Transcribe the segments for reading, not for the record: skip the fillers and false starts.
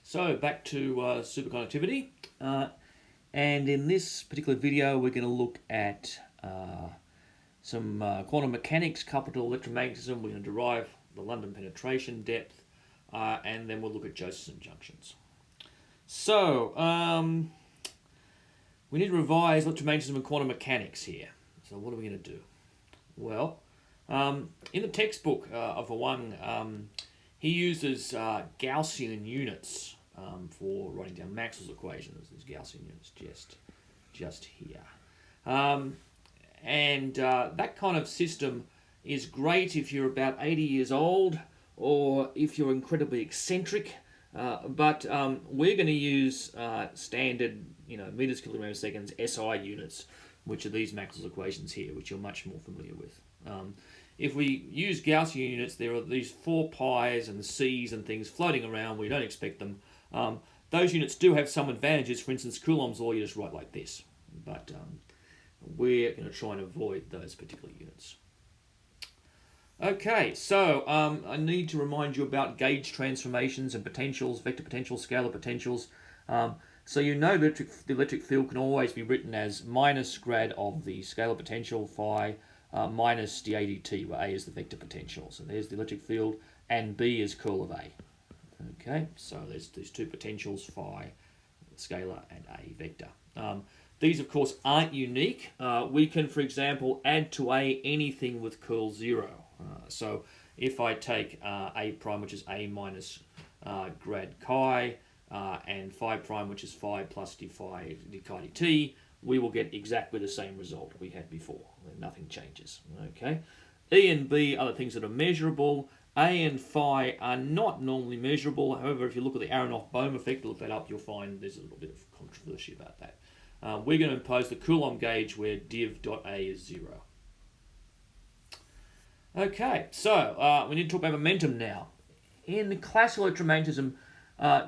So back to superconductivity, and in this particular video we're going to look at some quantum mechanics coupled to electromagnetism. We're going to derive the London penetration depth, and then we'll look at Josephson junctions. So we need to revise electromagnetism and quantum mechanics here. So what are we going to do? Well, in the textbook of one, he uses Gaussian units for writing down Maxwell's equations. These Gaussian units just here. And that kind of system is great if you're about 80 years old or if you're incredibly eccentric. But we're going to use standard, meters, kilograms, seconds, SI units, which are these Maxwell's equations here, which you're much more familiar with. If we use Gaussian units, there are these 4 pi's and c's and things floating around. We don't expect them. Those units do have some advantages. For instance, Coulomb's law you just write like this. But we're going to try and avoid those particular units. Okay, so I need to remind you about gauge transformations and potentials, vector potentials, scalar potentials. So you know the electric field can always be written as minus grad of the scalar potential phi minus dA dt, where A is the vector potential. So there's the electric field, and B is curl of A. Okay, so there's these two potentials, phi, scalar, and A vector. These, of course, aren't unique. We can, for example, add to A anything with curl 0. So if I take A prime, which is A minus grad chi, and phi prime, which is phi plus d phi d chi dt, we will get exactly the same result we had before. Nothing changes. Okay. E and B are the things that are measurable. A and phi are not normally measurable. However, if you look at the Aronoff-Bohm effect, look that up, you'll find there's a little bit of controversy about that. We're going to impose the Coulomb gauge where div.A is 0. Okay, so we need to talk about momentum now. In classical electromagnetism,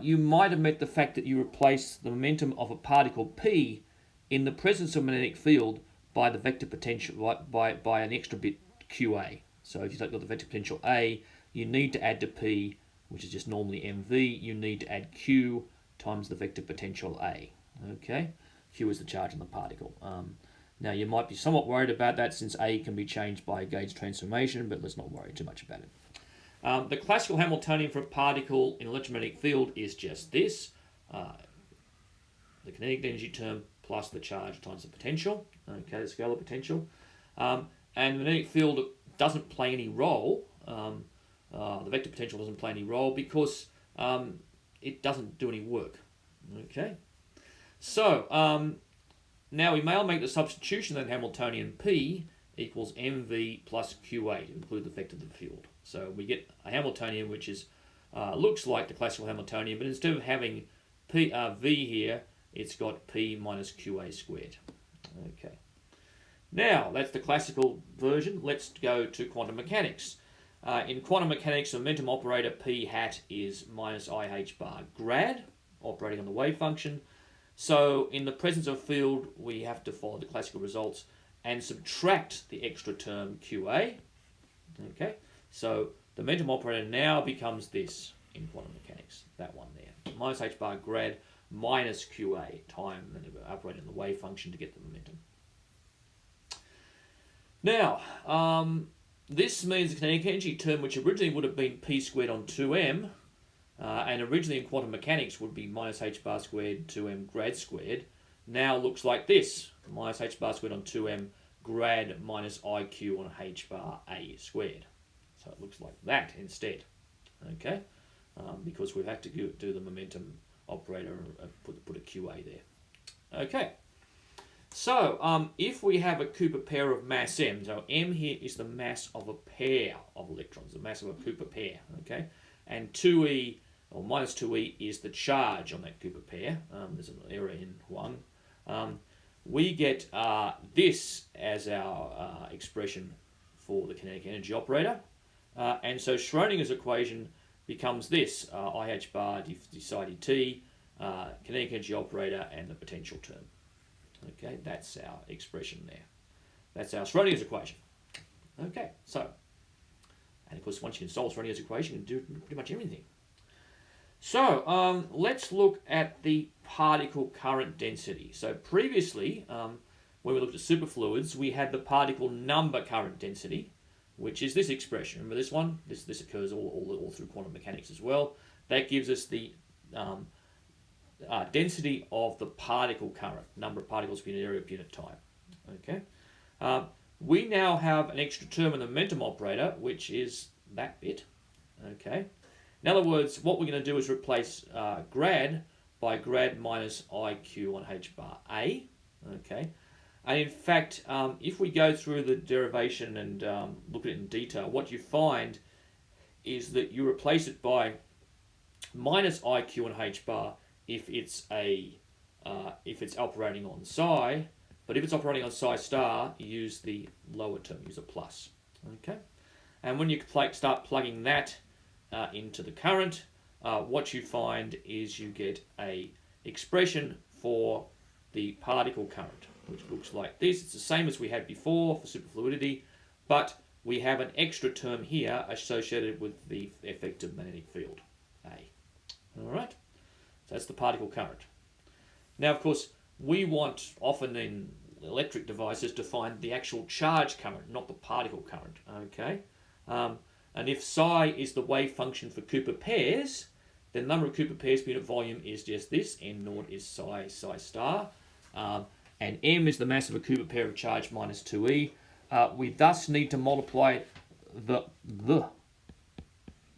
you might have met the fact that you replace the momentum of a particle P in the presence of a magnetic field by the vector potential, by an extra bit QA. So if you take the vector potential A, you need to add to P, which is just normally MV, you need to add Q times the vector potential A. Okay, Q is the charge on the particle. Now you might be somewhat worried about that since A can be changed by a gauge transformation, but let's not worry too much about it. The classical Hamiltonian for a particle in an electromagnetic field is just this, the kinetic energy term plus the charge times the potential, okay, the scalar potential. And the magnetic field doesn't play any role, the vector potential doesn't play any role because it doesn't do any work, okay. So, now we may all make the substitution that Hamiltonian P equals mv plus qa to include the vector of the field. So we get a Hamiltonian which is looks like the classical Hamiltonian, but instead of having v here, it's got p minus qa squared. Okay. Now, that's the classical version. Let's go to quantum mechanics. In quantum mechanics, the momentum operator p hat is minus IH bar grad, operating on the wave function. So in the presence of field, we have to follow the classical results and subtract the extra term QA. Okay, so the momentum operator now becomes this in quantum mechanics, that one there. Minus H bar grad minus QA, time operating on the wave function to get the momentum. Now, this means the kinetic energy term, which originally would have been P squared on 2m, and originally in quantum mechanics would be minus h bar squared 2m grad squared, now looks like this, minus h bar squared on 2m grad minus iq on h bar a squared. So it looks like that instead, okay, because we've had to do the momentum operator and put a QA there. Okay, so if we have a Cooper pair of mass m, so m here is the mass of a pair of electrons, the mass of a Cooper pair, okay, and 2e, or minus 2e, is the charge on that Cooper pair. There's an error in 1. We get this as our expression for the kinetic energy operator. And so Schrodinger's equation becomes this, IH bar d psi dt, kinetic energy operator, and the potential term. Okay, that's our expression there. That's our Schrodinger's equation. Okay, so, and of course once you can solve Schrodinger's equation, you can do pretty much everything. So let's look at the particle current density. So previously, when we looked at superfluids, we had the particle number current density, which is this expression. Remember this one? This occurs all through quantum mechanics as well. That gives us the density of the particle current, number of particles per unit area per unit time. Okay. We now have an extra term in the momentum operator, which is that bit. Okay. In other words, what we're going to do is replace grad by grad minus IQ on h bar A. Okay. And in fact, if we go through the derivation and look at it in detail, what you find is that you replace it by minus IQ on h bar if it's operating on psi, but if it's operating on psi star, you use the lower term, use a plus. Okay. And when you start plugging that into the current, what you find is you get a expression for the particle current, which looks like this. It's the same as we had before for superfluidity, but we have an extra term here associated with the effective magnetic field, A. All right, so that's the particle current. Now, of course, we want often in electric devices to find the actual charge current, not the particle current. Okay. And if psi is the wave function for Cooper pairs, then the number of Cooper pairs per unit volume is just this. N naught is psi star. And m is the mass of a Cooper pair of charge minus 2e. We thus need to multiply the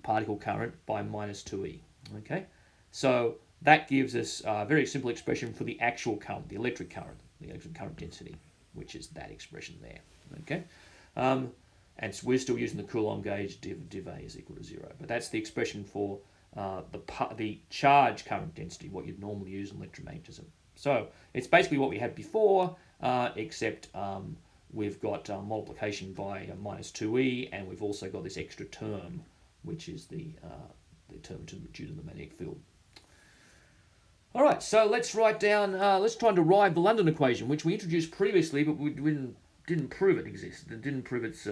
particle current by minus 2e. Okay, so that gives us a very simple expression for the actual current, the electric current density, which is that expression there. Okay. And so we're still using the Coulomb gauge, div A is equal to 0. But that's the expression for the charge current density, what you'd normally use in electromagnetism. So it's basically what we had before, except we've got multiplication by minus 2e, and we've also got this extra term, which is the term due to the magnetic field. All right, so let's write down, let's try and derive the London equation, which we introduced previously, but we didn't prove it existed. It didn't prove its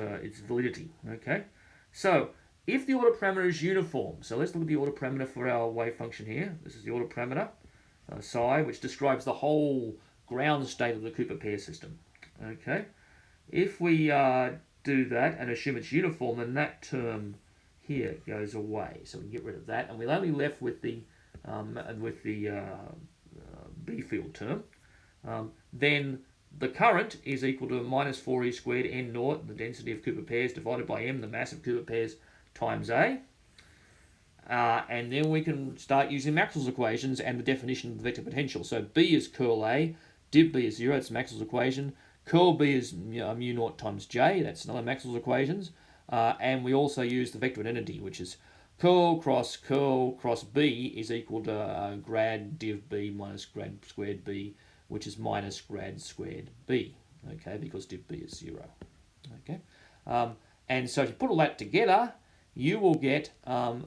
validity. Okay, so if the order parameter is uniform, so let's look at the order parameter for our wave function here. This is the order parameter, psi, which describes the whole ground state of the Cooper pair system. Okay, if we do that and assume it's uniform, then that term here goes away. So we can get rid of that, and we're only left with the B field term. Then the current is equal to minus 4e squared n naught, the density of Cooper pairs, divided by m, the mass of Cooper pairs, times A. And then we can start using Maxwell's equations and the definition of the vector potential. So B is curl A, div B is 0, that's Maxwell's equation. Curl B is mu naught times J, that's another Maxwell's equations. And we also use the vector identity, which is curl cross B is equal to grad div B minus grad squared B, which is minus grad squared B, okay, because div B is 0. Okay, and so if you put all that together, you will get the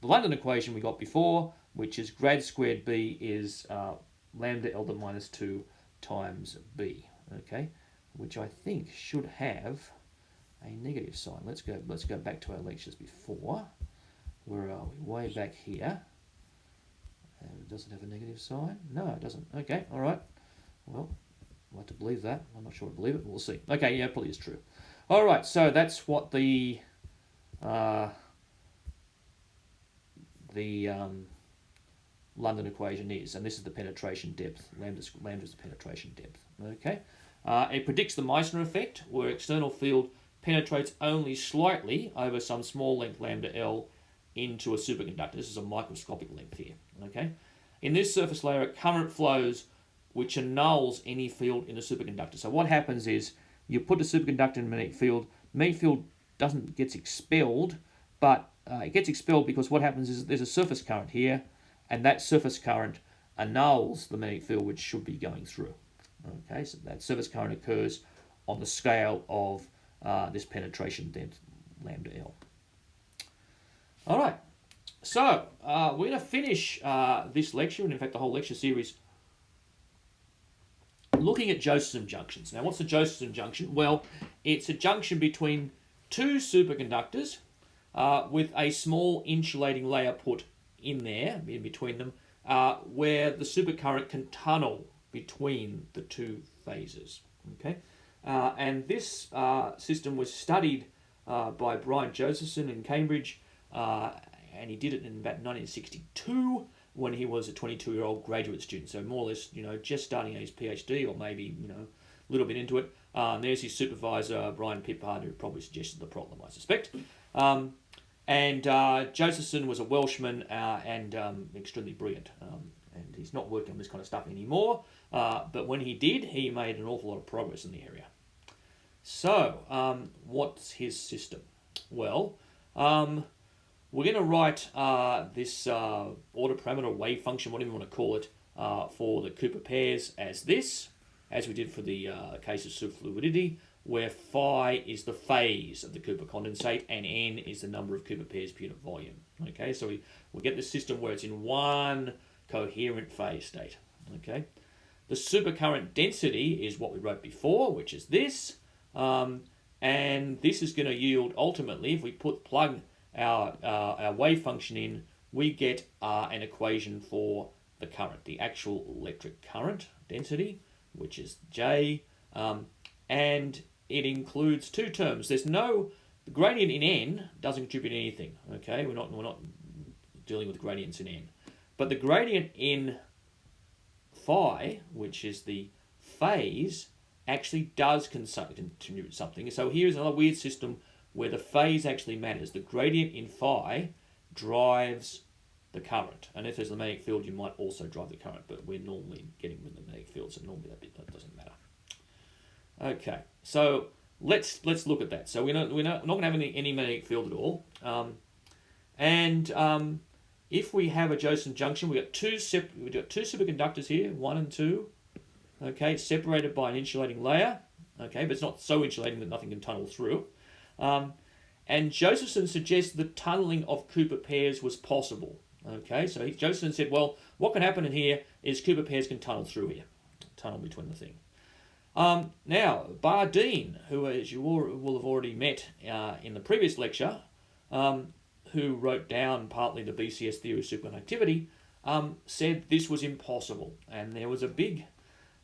London equation we got before, which is grad squared B is lambda L to minus 2 times B, okay, which I think should have a negative sign. Let's go back to our lectures before. Where are we? Way back here. It doesn't have a negative sign. No, it doesn't. Okay, all right. Well, I'd like to believe that. I'm not sure I believe it. We'll see. Okay, yeah, probably is true. All right, so that's what the London equation is, and this is the penetration depth. Lambda is the penetration depth. Okay, it predicts the Meissner effect, where external field penetrates only slightly over some small length lambda L into a superconductor. This is a microscopic length here. Okay, in this surface layer, current flows which annuls any field in the superconductor. So what happens is you put the superconductor in a magnetic field gets expelled, but it gets expelled because what happens is there's a surface current here, and that surface current annuls the magnetic field which should be going through. Okay, so that surface current occurs on the scale of this penetration depth, lambda L. All right, so we're going to finish this lecture, and in fact the whole lecture series, looking at Josephson junctions. Now, what's a Josephson junction? Well, it's a junction between two superconductors with a small insulating layer put in there, in between them, where the supercurrent can tunnel between the two phases. Okay, and this system was studied by Brian Josephson in Cambridge, and he did it in about 1962 when he was a 22-year-old graduate student. So more or less, just starting his PhD, or maybe a little bit into it. There's his supervisor, Brian Pippard, who probably suggested the problem, I suspect. And Josephson was a Welshman and extremely brilliant. And he's not working on this kind of stuff anymore. But when he did, he made an awful lot of progress in the area. So, what's his system? Well, we're going to write this autoparameter wave function, whatever you want to call it, for the Cooper pairs as this, as we did for the case of superfluidity, where phi is the phase of the Cooper condensate and n is the number of Cooper pairs per unit volume. Okay, so we get this system where it's in one coherent phase state. Okay, the supercurrent density is what we wrote before, which is this, and this is going to yield ultimately, if we plug our wave function in, we get an equation for the current, the actual electric current density, which is J, and it includes two terms. The gradient in n doesn't contribute anything. Okay, we're not dealing with gradients in n, but the gradient in phi, which is the phase, actually does contribute something. So here's another weird system where the phase actually matters. The gradient in phi drives the current, and if there's a magnetic field, you might also drive the current, but we're normally getting rid of the magnetic field, so normally that doesn't matter. Okay, so let's look at that. So we're not going to have any magnetic field at all, and if we have a Josephson junction, we've got two superconductors here, 1 and 2. Okay, separated by an insulating layer. Okay, but it's not so insulating that nothing can tunnel through. And Josephson suggests the tunneling of Cooper pairs was possible. Okay, so Josephson said, well, what can happen in here is Cooper pairs can tunnel through here, tunnel between the thing. Now, Bardeen, who as you will have already met in the previous lecture, who wrote down partly the BCS theory of superconductivity, said this was impossible. And there was a big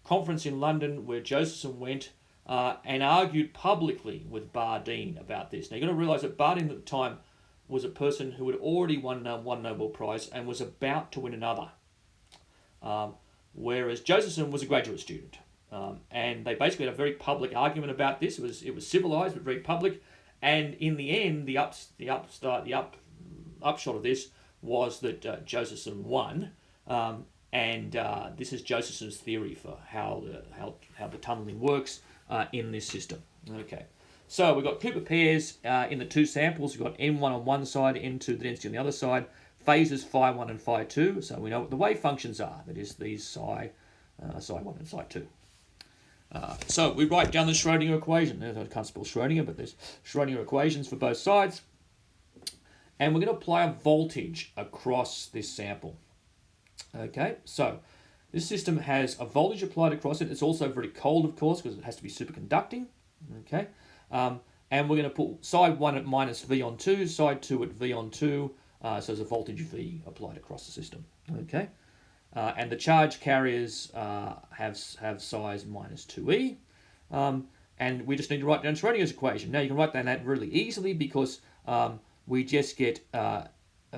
conference in London where Josephson went and argued publicly with Bardeen about this. Now, you've got to realise that Bardeen at the time was a person who had already won one Nobel Prize and was about to win another, whereas Josephson was a graduate student. And they basically had a very public argument about this. It was civilized but very public. And in the end, the upshot of this was that Josephson won. And this is Josephson's theory for how the tunneling works in this system. Okay, so we've got Cooper pairs in the two samples. We've got N1 on one side, N2 the density on the other side. Phases phi 1 and phi 2. So we know what the wave functions are. That is these psi 1 and psi 2. So we write down the Schrodinger equation. I can't spell Schrodinger, but there's Schrodinger equations for both sides. And we're going to apply a voltage across this sample. Okay, so this system has a voltage applied across it. It's also very cold, of course, because it has to be superconducting. Okay, and we're going to put side 1 at minus V on 2, side 2 at V on 2, so there's a voltage V applied across the system. Okay, and the charge carriers have size minus 2e, and we just need to write down Schrodinger's equation. Now you can write down that really easily because we just get,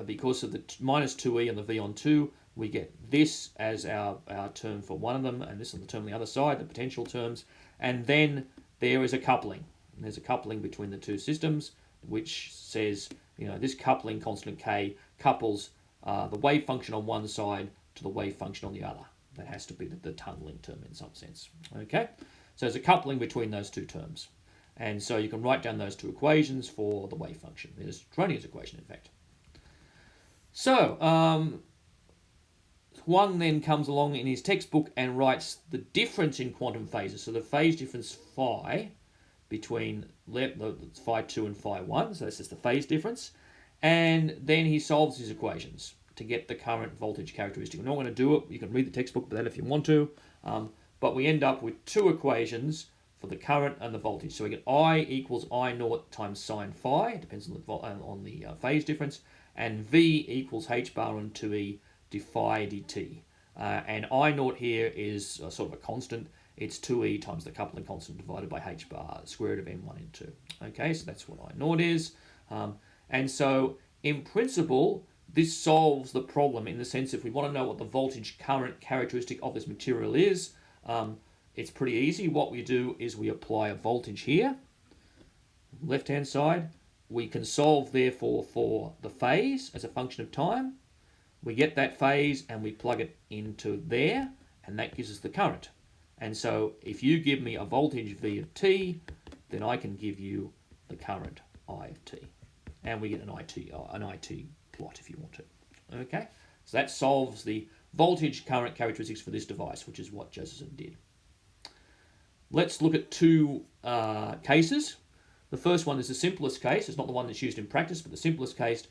because of the minus 2e and the V on 2, we get this as our term for one of them, and this is the term on the other side, the potential terms. And then there is a coupling. And there's a coupling between the two systems, which says, this coupling constant K couples the wave function on one side to the wave function on the other. That has to be the tunneling term in some sense. Okay? So there's a coupling between those two terms. And so you can write down those two equations for the wave function. There's Schrodinger's equation, in fact. So, Huang then comes along in his textbook and writes the difference in quantum phases. So the phase difference phi between phi 2 and phi 1. So that's just the phase difference. And then he solves his equations to get the current voltage characteristic. We're not going to do it. You can read the textbook for that if you want to. But we end up with two equations for the current and the voltage. So we get I equals I naught times sine phi. It depends on the phase difference. and V equals h bar on 2e phi dt. And I naught here is sort of a constant. It's 2e times the coupling constant divided by h bar, square root of m1 n2. Okay, so that's what I naught is. And so, in principle, this solves the problem in the sense if we want to know what the voltage current characteristic of this material is, it's pretty easy. What we do is we apply a voltage here, left-hand side. We can solve, therefore, for the phase as a function of time. We get that phase and we plug it into there, and that gives us the current. And so if you give me a voltage V of t, then I can give you the current I of t. And we get an IT plot if you want to. Okay, so that solves the voltage current characteristics for this device, which is what Josephson did. Let's look at two cases. The first one is the simplest case. It's not the one that's used in practice, but the simplest case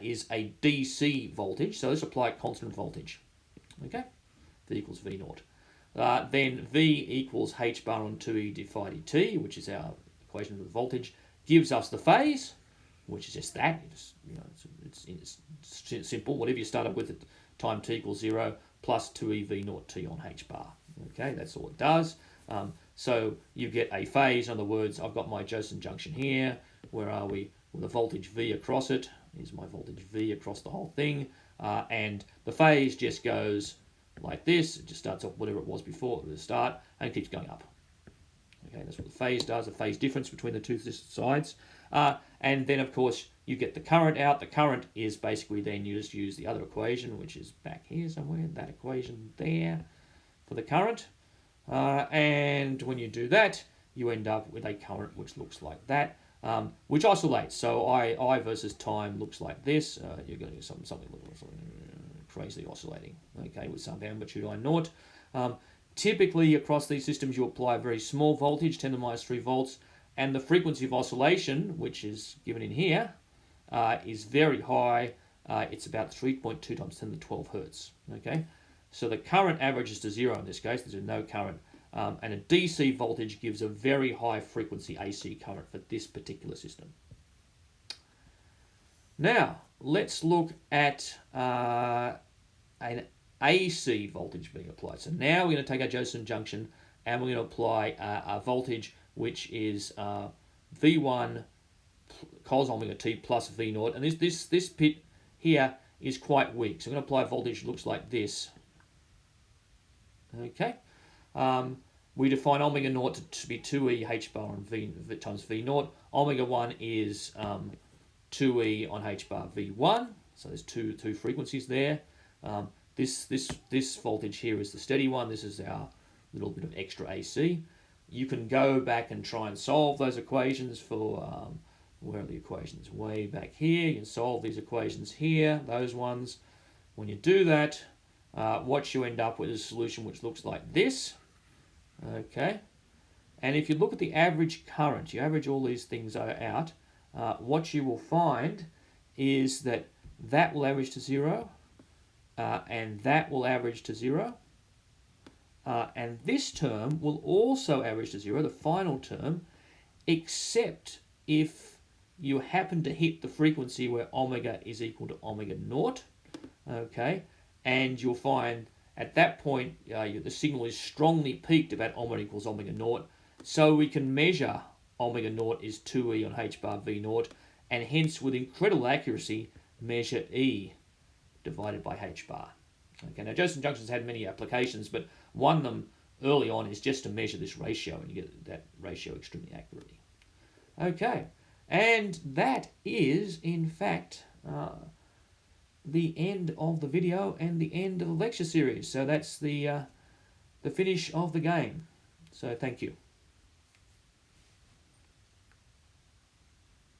is a DC voltage. So let's apply constant voltage. Okay, V equals V naught. Then V equals h bar on 2e phi dt, which is our equation of the voltage, gives us the phase, which is just that. It's simple. Whatever you start up with at time t equals 0 plus 2e v naught t on h bar. Okay, that's all it does. So you get a phase. In other words, I've got my Josephson junction here. Where are we? With a voltage V across it. Here's my voltage V across the whole thing. And the phase just goes like this. It just starts off whatever it was before at the start and keeps going up. Okay, that's what the phase does, the phase difference between the two sides. And then, of course, you get the current out. The current is basically then you just use the other equation, which is back here somewhere, that equation there for the current. And when you do that, you end up with a current which looks like that, which oscillates. So I versus time looks like this. You're going to get something crazily oscillating, okay, with some amplitude I naught. Typically, across these systems, you apply a very small voltage, 10 to the minus 3 volts, and the frequency of oscillation, which is given in here, is very high. It's about 3.2 times 10 to the 12 hertz, okay? So the current averages to 0 in this case. There's no current. And a DC voltage gives a very high frequency AC current for this particular system. Now, let's look at an AC voltage being applied. So now we're going to take our Josephson junction and we're going to apply a voltage which is V1 cos omega t plus V naught. And this bit here is quite weak. So I'm going to apply a voltage that looks like this. Okay. We define omega naught to be 2e h bar on v times V naught. Omega 1 is 2e on h bar V1. So there's two frequencies there. This voltage here is the steady one. This is our little bit of extra AC. You can go back and try and solve those equations for, where are the equations? Way back here. You can solve these equations here, those ones. When you do that, what you end up with is a solution which looks like this. Okay. And if you look at the average current, you average all these things out, what you will find is that will average to 0, and that will average to 0, and this term will also average to 0, the final term, except if you happen to hit the frequency where omega is equal to omega naught, okay, and you'll find at that point the signal is strongly peaked about omega equals omega naught, so we can measure omega naught is 2e on h bar V naught, and hence with incredible accuracy measure E divided by h bar. Okay, now Josephson Junctions had many applications, but one of them early on is just to measure this ratio, and you get that ratio extremely accurately. Okay, and that is in fact the end of the video and the end of the lecture series. So that's the finish of the game. So thank you.